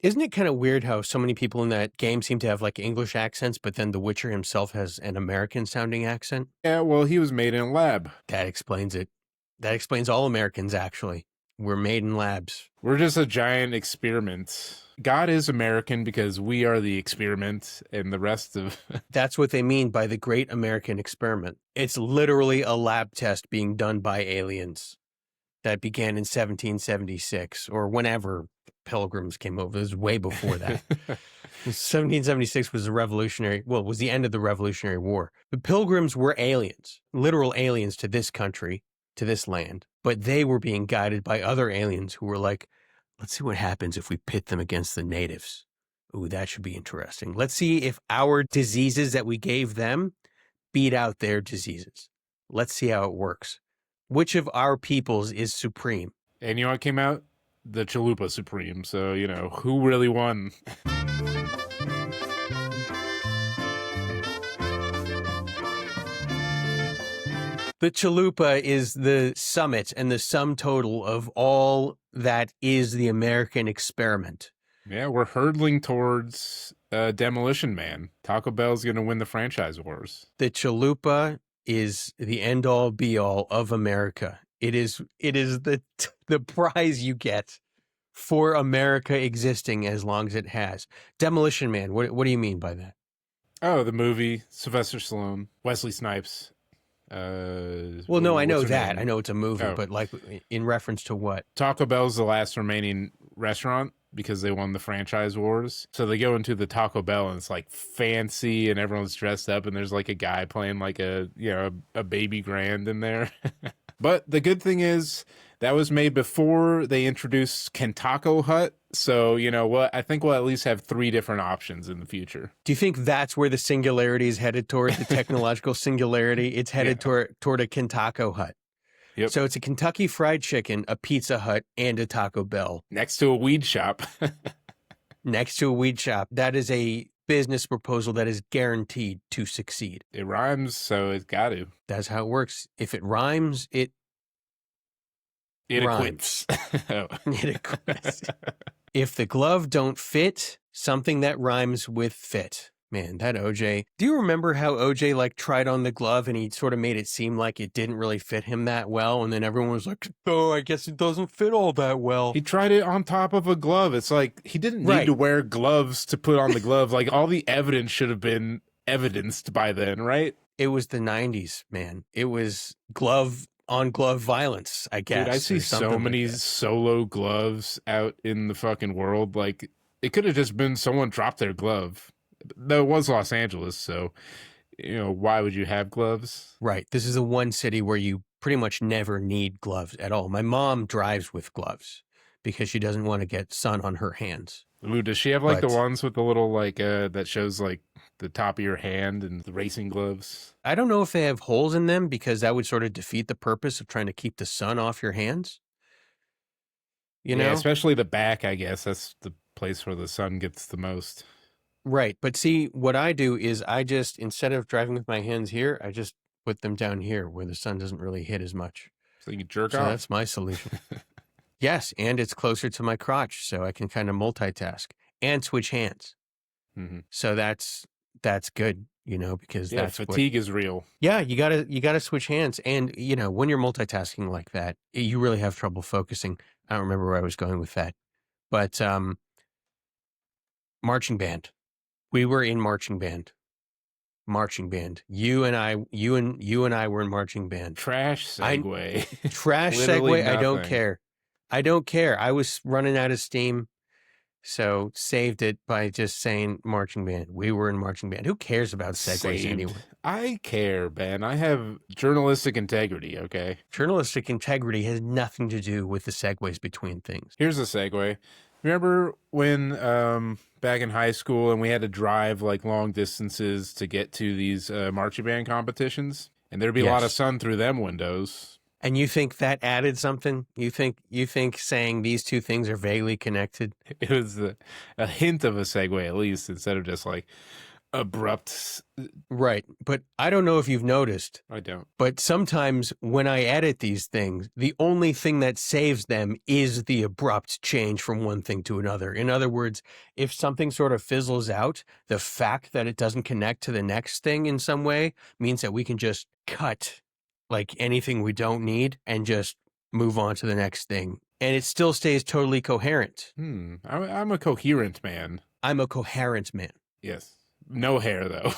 Isn't it kind of weird how so many people in that game seem to have like English accents, but then the Witcher himself has an American sounding accent? Yeah, well, he was made in a lab. That explains it. That explains all Americans, actually. We're made in labs. We're just a giant experiment. God is American because we are the experiment and the rest of... That's what they mean by the Great American Experiment. It's literally a lab test being done by aliens that began in 1776 or whenever Pilgrims came over. It was way before that. 1776 was was the end of the Revolutionary War. The Pilgrims were aliens, literal aliens to this country, to this land, but they were being guided by other aliens who were like, let's see what happens if we pit them against the natives. Ooh, that should be interesting. Let's see if our diseases that we gave them beat out their diseases. Let's see how it works. Which of our peoples is supreme? And you know what came out? The Chalupa Supreme. So, you know, who really won? The Chalupa is the summit and the sum total of all that is the American experiment. Yeah, we're hurtling towards Demolition Man. Taco Bell's going to win the franchise wars. The Chalupa is the end-all be-all of America. It is the prize you get for America existing as long as it has. Demolition Man, what do you mean by that? Oh, the movie, Sylvester Stallone, Wesley Snipes. Well, no, I know that. Name? I know it's a movie, but like in reference to what? Taco Bell's the last remaining restaurant because they won the franchise wars. So they go into the Taco Bell and it's like fancy and everyone's dressed up and there's like a guy playing like a baby grand in there. But the good thing is that was made before they introduced Kentucky Hut. So, you know what? I think we'll at least have 3 different options in the future. Do you think that's where the singularity is headed toward, the technological singularity? It's headed toward a Kentucky Hut. Yep. So it's a Kentucky Fried Chicken, a Pizza Hut, and a Taco Bell. Next to a weed shop. Next to a weed shop. That is a business proposal that is guaranteed to succeed. It rhymes, so it's got to. That's how it works. If it rhymes, it acquits. It acquits. If the glove don't fit, something that rhymes with fit. Man, that OJ. Do you remember how OJ like tried on the glove and he sort of made it seem like it didn't really fit him that well? And then everyone was like, oh, I guess it doesn't fit all that well. He tried it on top of a glove. It's like he didn't need to wear gloves to put on the glove. Like all the evidence should have been evidenced by then, right? It was the 90s, man. It was glove on glove violence, I guess. Dude, I see so many solo gloves out in the fucking world. Like it could have just been someone dropped their glove. Though it was Los Angeles, so, you know, why would you have gloves? Right. This is the one city where you pretty much never need gloves at all. My mom drives with gloves because she doesn't want to get sun on her hands. Ooh, does she have like the ones with the little like that shows like the top of your hand and the racing gloves? I don't know if they have holes in them because that would sort of defeat the purpose of trying to keep the sun off your hands. You know, especially the back, I guess. That's the place where the sun gets the most. Right. But see, what I do is I just, instead of driving with my hands here, I just put them down here where the sun doesn't really hit as much. So you jerk off? That's my solution. Yes. And it's closer to my crotch, so I can kind of multitask and switch hands. Mm-hmm. So that's good, you know, because that's fatigue is real. Yeah. You gotta switch hands. And, you know, when you're multitasking like that, you really have trouble focusing. I don't remember where I was going with that, but, marching band. We were in marching band. You and I were in marching band. Trash segue. Trash segue. I don't care. I was running out of steam, so saved it by just saying marching band. We were in marching band. Who cares about segues anyway? I care, Ben. I have journalistic integrity, okay? Journalistic integrity has nothing to do with the segues between things. Here's a segue. Remember when back in high school and we had to drive like long distances to get to these marching band competitions? And there'd be a lot of sun through them windows. And you think that added something? You think saying these two things are vaguely connected? It was a hint of a segue, at least, instead of just like, abrupt. Right. But I don't know if you've noticed, I don't. but sometimes when I edit these things, the only thing that saves them is the abrupt change from one thing to another. In other words, if something sort of fizzles out, the fact that it doesn't connect to the next thing in some way means that we can just cut like anything we don't need and just move on to the next thing. And it still stays totally coherent. I'm a coherent man. I'm a coherent man. Yes. No hair, though.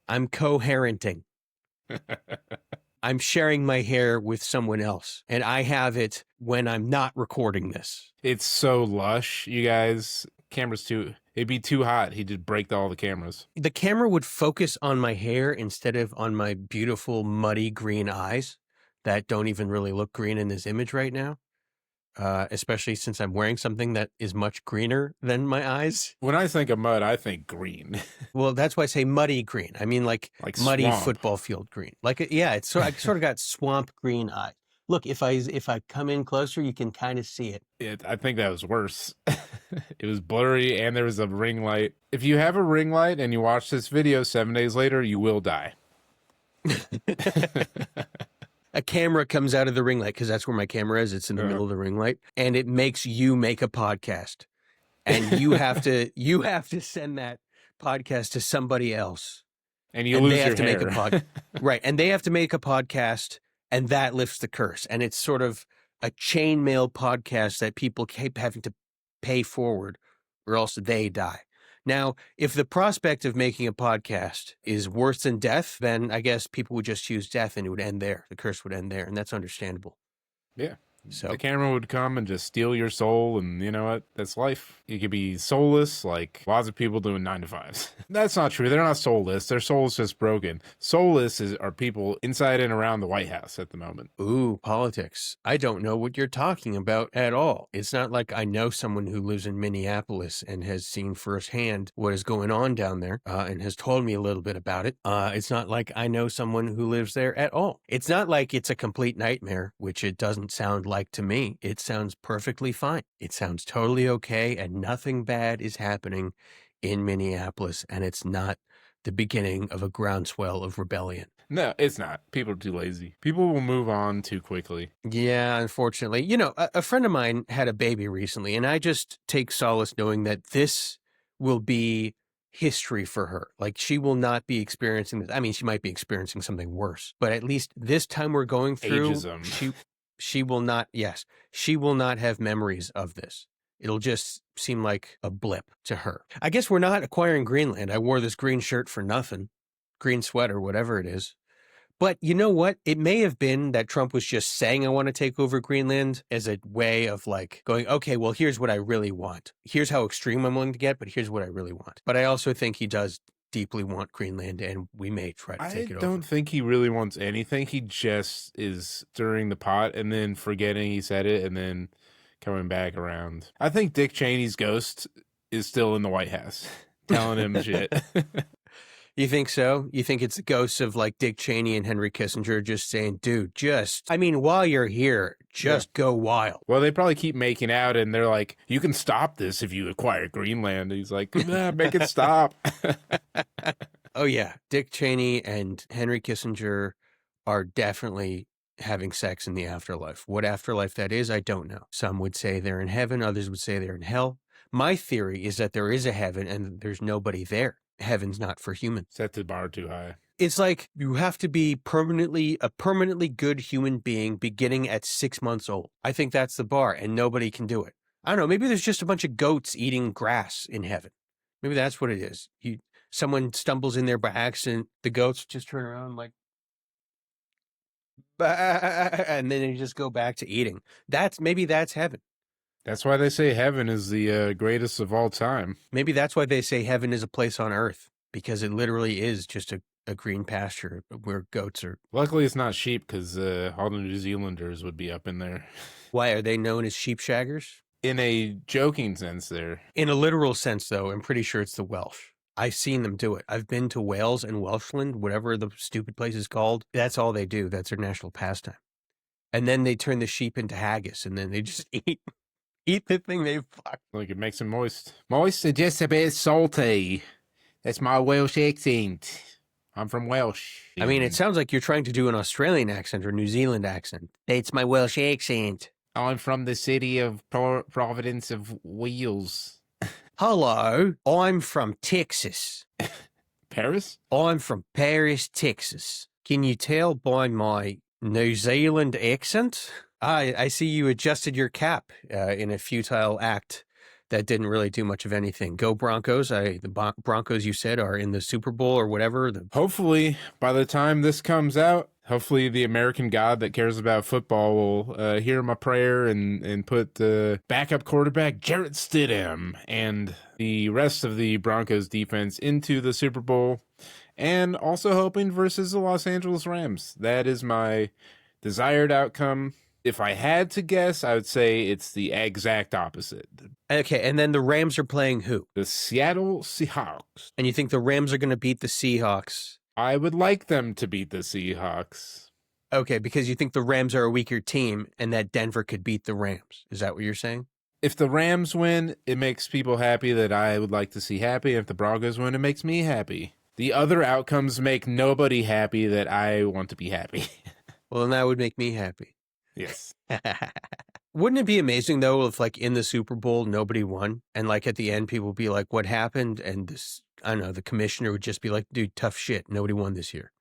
I'm co-HAIR-ent-ing. I'm sharing my hair with someone else, and I have it when I'm not recording this. It's so lush, you guys. It'd be too hot. He'd just break all the cameras. The camera would focus on my hair instead of on my beautiful, muddy green eyes that don't even really look green in this image right now. Especially since I'm wearing something that is much greener than my eyes. When I think of mud, I think green. Well, that's why I say muddy green. I mean like muddy swamp. football field green. Like, yeah, it's I sort of got swamp green eyes. Look, if I come in closer, you can kind of see it. I think that was worse. It was blurry and there was a ring light. If you have a ring light and you watch this video 7 days later, you will die. A camera comes out of the ring light because that's where my camera is. It's in the middle of the ring light, and it makes you make a podcast, and you have to send that podcast to somebody else, and you lose they your have to hair. make a right, and they have to make a podcast, and that lifts the curse, and it's sort of a chainmail podcast that people keep having to pay forward, or else they die. Now, if the prospect of making a podcast is worse than death, then I guess people would just choose death and it would end there. The curse would end there, and that's understandable. Yeah. So the camera would come and just steal your soul, and you know what? That's life. You could be soulless, like lots of people doing 9-to-5s. That's not true. They're not soulless. Their soul's just broken. Soulless are people inside and around the White House at the moment. Ooh, politics. I don't know what you're talking about at all. It's not like I know someone who lives in Minneapolis and has seen firsthand what is going on down there and has told me a little bit about it. It's not like I know someone who lives there at all. It's not like it's a complete nightmare, which it doesn't sound like to me. It sounds perfectly fine. It sounds totally okay, and nothing bad is happening in Minneapolis, and it's not the beginning of a groundswell of rebellion. No, it's not. People are too lazy. People will move on too quickly. Yeah, unfortunately. You know, a friend of mine had a baby recently, and I just take solace knowing that this will be history for her. Like, she will not be experiencing this. I mean, she might be experiencing something worse, but at least this time we're going through, Ageism. she will not, yes, she will not have memories of this. It'll just seem like a blip to her. I guess we're not acquiring Greenland. I wore this green shirt for nothing. Green sweater, whatever it is. But you know what? It may have been that Trump was just saying, I want to take over Greenland as a way of like going, okay, well, here's what I really want. Here's how extreme I'm willing to get, but here's what I really want. But I also think he does deeply want Greenland, and we may try to take it over. I don't think he really wants anything. He just is stirring the pot and then forgetting he said it and then coming back around. I think Dick Cheney's ghost is still in the White House telling him shit. You think so? You think it's the ghosts of like Dick Cheney and Henry Kissinger just saying, dude, I mean, while you're here, just go wild. Well, they probably keep making out and they're like, you can stop this if you acquire Greenland. And he's like, nah, make it stop. Oh, yeah. Dick Cheney and Henry Kissinger are definitely having sex in the afterlife. What afterlife that is, I don't know. Some would say they're in heaven. Others would say they're in hell. My theory is that there is a heaven and there's nobody there. Heaven's not for humans. Set the bar too high. It's like you have to be a permanently good human being beginning at 6 months old. I think that's the bar, and nobody can do it. I don't know. Maybe there's just a bunch of goats eating grass in heaven. Maybe that's what it is. Someone stumbles in there by accident. The goats just turn around like, bah, and then they just go back to eating. Maybe that's heaven. That's why they say heaven is the greatest of all time. Maybe that's why they say heaven is a place on earth, because it literally is just a green pasture where goats are. Luckily, it's not sheep, because all the New Zealanders would be up in there. Why are they known as sheep shaggers? In a joking sense there. In a literal sense, though, I'm pretty sure it's the Welsh. I've seen them do it. I've been to Wales and Welshland, whatever the stupid place is called. That's all they do. That's their national pastime. And then they turn the sheep into haggis, and then they just eat. Eat the thing they fucked. Like it makes them moist. Moist and just a bit salty. That's my Welsh accent. I'm from Welsh. I mean, it sounds like you're trying to do an Australian accent or New Zealand accent. It's my Welsh accent. I'm from the city of Providence of Wales. Hello, I'm from Texas. Paris? I'm from Paris, Texas. Can you tell by my New Zealand accent? I see you adjusted your cap in a futile act that didn't really do much of anything. Go Broncos. The Broncos, you said, are in the Super Bowl or whatever. Hopefully, by the time this comes out, hopefully the American God that cares about football will hear my prayer and put the backup quarterback Jarrett Stidham and the rest of the Broncos defense into the Super Bowl, and also hoping versus the Los Angeles Rams. That is my desired outcome. If I had to guess, I would say it's the exact opposite. Okay, and then the Rams are playing who? The Seattle Seahawks. And you think the Rams are going to beat the Seahawks? I would like them to beat the Seahawks. Okay, because you think the Rams are a weaker team and that Denver could beat the Rams. Is that what you're saying? If the Rams win, it makes people happy that I would like to see happy. If the Broncos win, it makes me happy. The other outcomes make nobody happy that I want to be happy. Well, then that would make me happy. Yes. Wouldn't it be amazing, though, if, like, in the Super Bowl, nobody won? And, like, at the end, people would be like, what happened? And this, I don't know, the commissioner would just be like, dude, tough shit. Nobody won this year.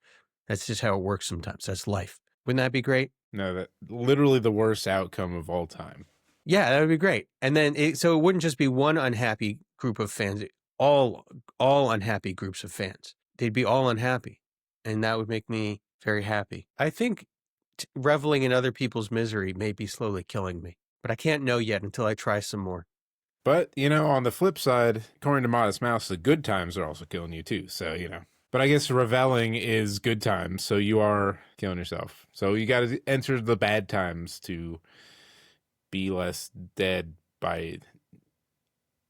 That's just how it works sometimes. That's life. Wouldn't that be great? No, that literally the worst outcome of all time. Yeah, that would be great. And then, so it wouldn't just be one unhappy group of fans, all unhappy groups of fans. They'd be all unhappy. And that would make me very happy. I think reveling in other people's misery may be slowly killing me, but I can't know yet until I try some more. But, you know, on the flip side, according to Modest Mouse, the good times are also killing you too. So, you know, but I guess reveling is good times. So you are killing yourself. So you got to enter the bad times to be less dead by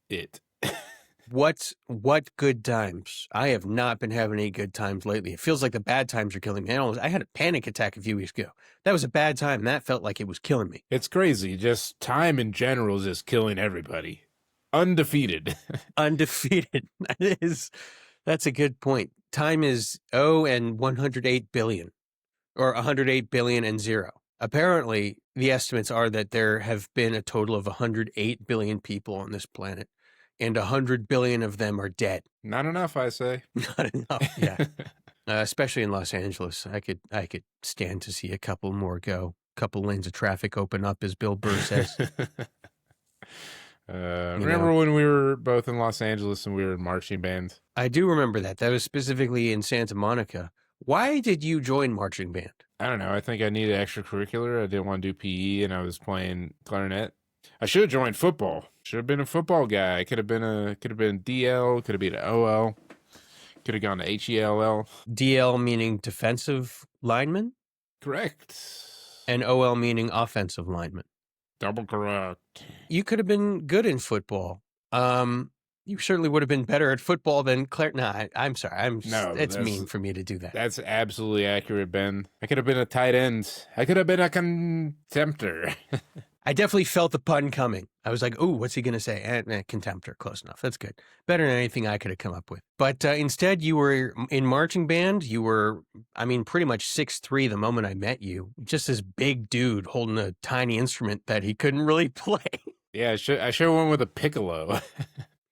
it. What good times? I have not been having any good times lately. It feels like the bad times are killing me. I had a panic attack a few weeks ago. That was a bad time, and that felt like it was killing me. It's crazy. Just time in general is just killing everybody. Undefeated. Undefeated. That's a good point. Time is 0 and 108 billion, or 108 billion and 0. Apparently, the estimates are that there have been a total of 108 billion people on this planet. And 100 billion of them are dead. Not enough, I say. Not enough, yeah. Especially in Los Angeles. I could stand to see a couple more go. A couple lanes of traffic open up, as Bill Burr says. Remember when we were both in Los Angeles and we were in marching band? I do remember that. That was specifically in Santa Monica. Why did you join marching band? I don't know. I think I needed extracurricular. I didn't want to do PE, and I was playing clarinet. I should have joined football. Should have been a football guy. I could have been DL, could have been an OL, could have gone to HELL. DL meaning defensive lineman? Correct. And OL meaning offensive lineman. Double correct. You could have been good in football. You certainly would have been better at football than Nah, I'm sorry. It's mean for me to do that. That's absolutely accurate, Ben. I could have been a tight end. I could have been a contemptor. I definitely felt the pun coming. I was like, ooh, what's he going to say? Contemptor, close enough. That's good. Better than anything I could have come up with. But instead, you were in marching band. You were, pretty much 6'3" the moment I met you. Just this big dude holding a tiny instrument that he couldn't really play. Yeah, I should have went with a piccolo.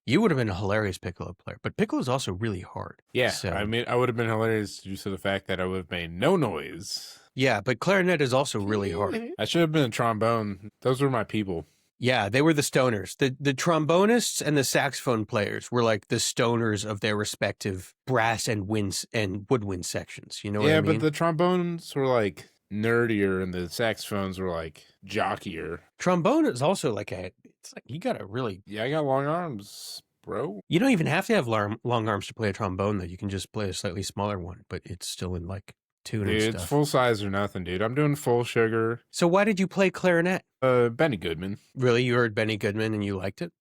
You would have been a hilarious piccolo player. But piccolo is also really hard. Yeah, so. I would have been hilarious due to the fact that I would have made no noise. Yeah, but clarinet is also really hard. I should have been a trombone. Those were my people. Yeah, they were the stoners. The trombonists and the saxophone players were like the stoners of their respective brass and woodwind sections. You know what I mean? Yeah, but the trombones were like nerdier and the saxophones were like jockier. Trombone is also like it's like you gotta really... Yeah, I got long arms, bro. You don't even have to have long arms to play a trombone, though. You can just play a slightly smaller one, but it's still in like tune and stuff. It's full size or nothing, dude. I'm doing full sugar. So why did you play clarinet? Benny Goodman. Really? You heard Benny Goodman and you liked it?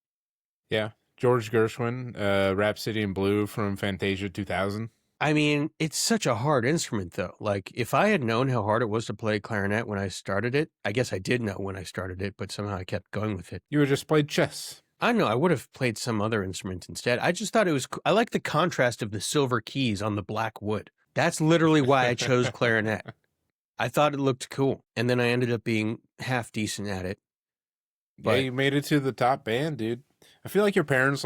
Yeah. George Gershwin, Rhapsody in Blue from Fantasia 2000. I mean, it's such a hard instrument, though. Like, if I had known how hard it was to play clarinet when I started it, I guess I did know when I started it, but somehow I kept going with it. You would just played chess. I don't know. I would have played some other instrument instead. I just thought it was. I like the contrast of the silver keys on the black wood. That's literally why I chose clarinet. I thought it looked cool, and then I ended up being half decent at it. Yeah, you made it to the top band, dude. I feel like your parents,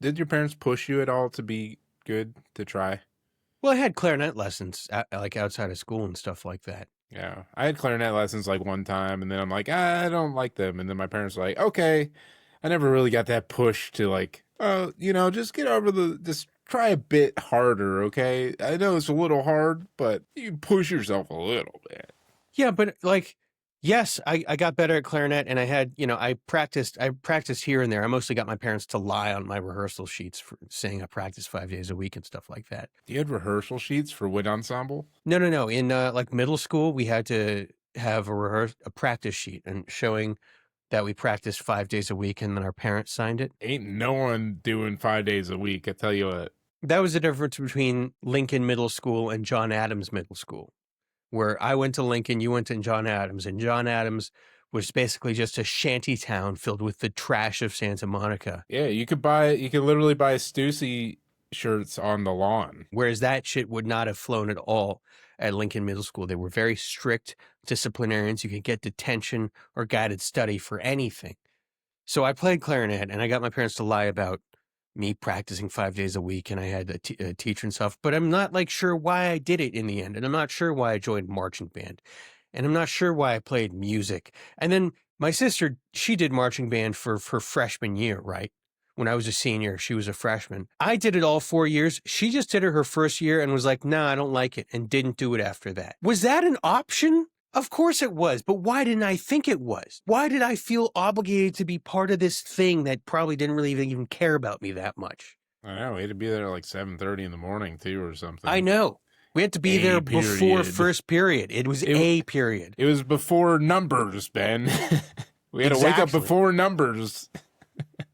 did your parents push you at all to be good, to try? Well, I had clarinet lessons, like outside of school and stuff like that. Yeah, I had clarinet lessons like one time, and then I'm like, I don't like them. And then my parents were like, okay. I never really got that push to like, oh, just get over just try a bit harder, okay? I know it's a little hard, but you push yourself a little bit. Yeah, but like, yes, I got better at clarinet, and I had, I practiced here and there. I mostly got my parents to lie on my rehearsal sheets for saying I practiced 5 days a week and stuff like that. You had rehearsal sheets for wind ensemble? No. In like middle school, we had to have a practice sheet and showing that we practiced 5 days a week, and then our parents signed it. Ain't no one doing 5 days a week, I tell you what. That was the difference between Lincoln Middle School and John Adams Middle School, where I went to Lincoln, you went to John Adams, and John Adams was basically just a shanty town filled with the trash of Santa Monica. Yeah, you could literally buy Stussy shirts on the lawn. Whereas that shit would not have flown at all at Lincoln Middle School. They were very strict disciplinarians. You could get detention or guided study for anything. So I played clarinet, and I got my parents to lie about me practicing 5 days a week, and I had a teacher and stuff. But I'm not sure why I did it in the end, and I'm not sure why I joined marching band, and I'm not sure why I played music. And then my sister, she did marching band for freshman year, right? When I was a senior, she was a freshman. I did it all 4 years. She just did it her first year and was like, nah, I don't like it, and didn't do it after that. Was that an option? Of course it was, but why didn't I think it was? Why did I feel obligated to be part of this thing that probably didn't really even care about me that much? I know, we had to be there like 7:30 in the morning too or something. I know. We had to be there before first period. It was a period. It was before numbers, Ben. We had to wake up before numbers.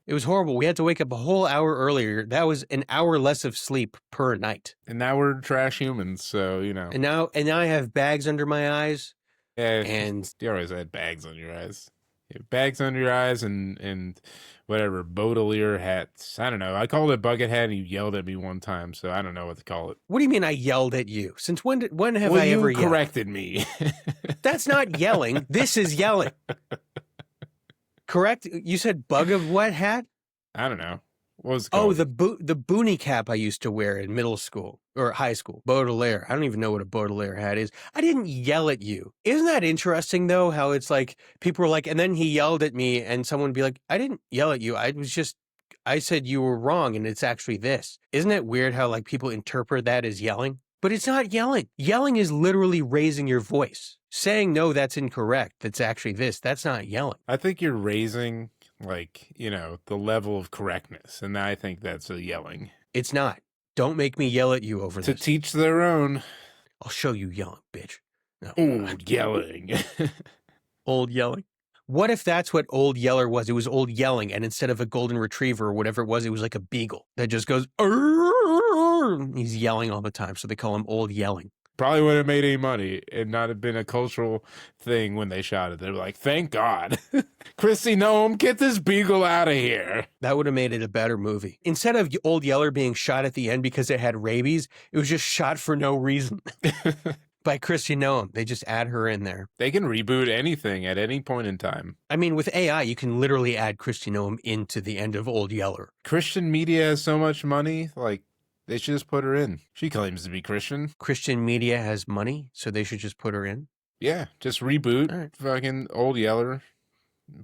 It was horrible. We had to wake up a whole hour earlier. That was an hour less of sleep per night. And now we're trash humans, so, And now I have bags under my eyes. Yeah, and you always had bags on your eyes. You have bags under your eyes and whatever, Baudelaire hats. I don't know. I called it bucket hat, and you yelled at me one time, so I don't know what to call it. What do you mean I yelled at you? Since when have I ever yelled? You corrected me. That's not yelling. This is yelling. Correct? You said bug of what hat? I don't know. What was it called? Oh, the boonie cap I used to wear in middle school or high school. Baudelaire. I don't even know what a Baudelaire hat is. I didn't yell at you. Isn't that interesting, though, how it's like people were like, and then he yelled at me, and someone would be like, I didn't yell at you. I said you were wrong, and it's actually this. Isn't it weird how like people interpret that as yelling? But it's not yelling. Yelling is literally raising your voice. Saying, no, that's incorrect. That's actually this. That's not yelling. I think you're raising, the level of correctness. And I think that's a yelling. It's not. Don't make me yell at you over this. To teach their own. I'll show you yelling, bitch. No. Old yelling. Old yelling. What if that's what Old Yeller was? It was Old Yelling, and instead of a golden retriever or whatever it was like a beagle that just goes, Arr! He's yelling all the time, so they call him Old Yelling. Probably wouldn't have made any money and not have been a cultural thing when they shot it. They were like, thank God. Kristy, Noem, get this beagle out of here. That would have made it a better movie. Instead of Old Yeller being shot at the end because it had rabies, it was just shot for no reason. By Kristy Noem. They just add her in there. They can reboot anything at any point in time. I mean, with AI, you can literally add Kristy Noem into the end of Old Yeller. Christian media has so much money, they should just put her in. She claims to be Christian. Christian media has money, so they should just put her in? Yeah, just reboot fucking Old Yeller,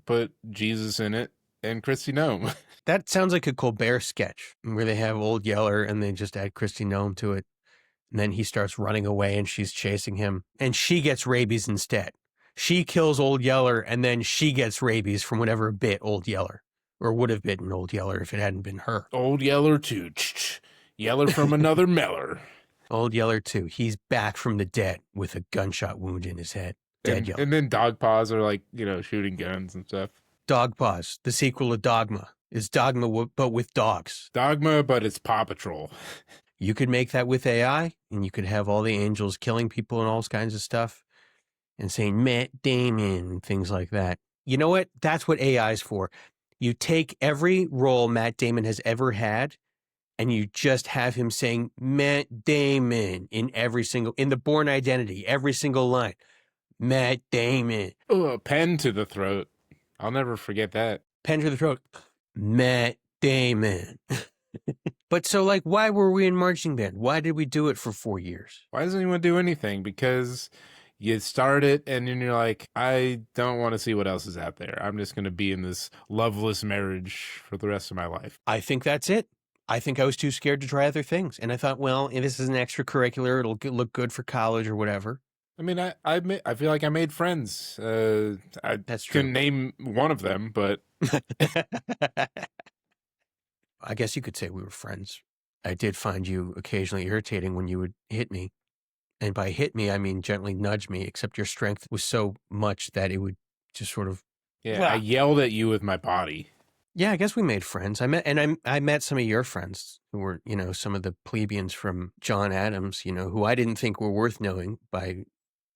put Jesus in it, and Kristy Noem. That sounds like a Colbert sketch, where they have Old Yeller and they just add Kristy Noem to it. And then he starts running away and she's chasing him. And she gets rabies instead. She kills Old Yeller and then she gets rabies from whatever bit Old Yeller. Or would have bitten Old Yeller if it hadn't been her. Old Yeller 2. Yeller from another Meller. Old Yeller 2. He's back from the dead with a gunshot wound in his head. Dead Yeller. And then Dog Paws are shooting guns and stuff. Dog Paws, the sequel to Dogma. Is Dogma but with dogs. Dogma, but it's Paw Patrol. You could make that with AI, and you could have all the angels killing people and all kinds of stuff and saying Matt Damon and things like that. You know what? That's what AI is for. You take every role Matt Damon has ever had, and you just have him saying Matt Damon in the Bourne Identity, every single line. Matt Damon. Oh, a pen to the throat. I'll never forget that. Pen to the throat. Matt Damon. But so, like, why were we in marching band? Why did we do it for 4 years? Why doesn't anyone do anything? Because you start it and then you're like, I don't want to see what else is out there. I'm just going to be in this loveless marriage for the rest of my life. I think that's it. I think I was too scared to try other things. And I thought, well, if this is an extracurricular, it'll look good for college or whatever. I mean, I feel like I made friends. I That's true. couldn't name one of them, but I guess you could say we were friends. I did find you occasionally irritating when you would hit me. And by hit me, I mean gently nudge me, except your strength was so much that it would just sort of... yeah, I yelled at you with my body. Yeah, I guess we made friends. I met some of your friends who were, some of the plebeians from John Adams, who I didn't think were worth knowing by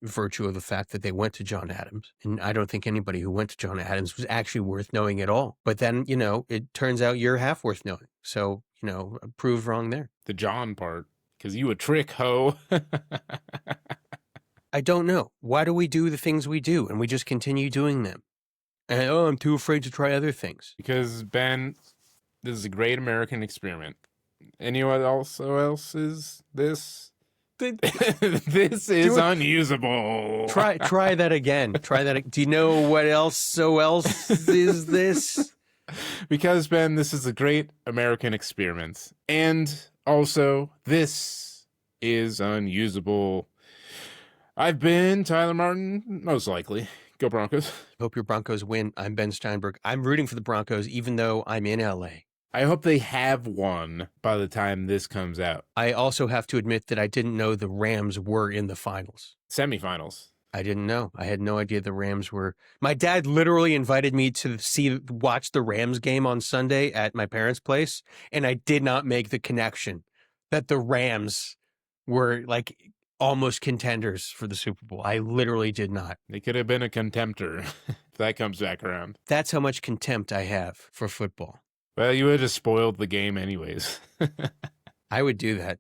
virtue of the fact that they went to John Adams. And I don't think anybody who went to John Adams was actually worth knowing at all. But then, it turns out you're half worth knowing. So, proved wrong there. The John part, because you a trick hoe. I don't know. Why do we do the things we do? And we just continue doing them. And, I'm too afraid to try other things. Because, Ben, this is a great American experiment. Anyone else is this? This is unusable. Try that again. Try that. Do you know what else is this? Because, Ben, this is a great American experiment. And also, this is unusable. I've been Tyler Martin, most likely. Go Broncos. Hope your Broncos win. I'm Ben Steinberg. I'm rooting for the Broncos, even though I'm in LA. I hope they have won by the time this comes out. I also have to admit that I didn't know the Rams were in the finals. Semifinals. I didn't know. I had no idea the Rams were. My dad literally invited me to watch the Rams game on Sunday at my parents' place, and I did not make the connection that the Rams were like almost contenders for the Super Bowl. I literally did not. They could have been a contemptor if that comes back around. That's how much contempt I have for football. Well, you would have spoiled the game anyways. I would do that.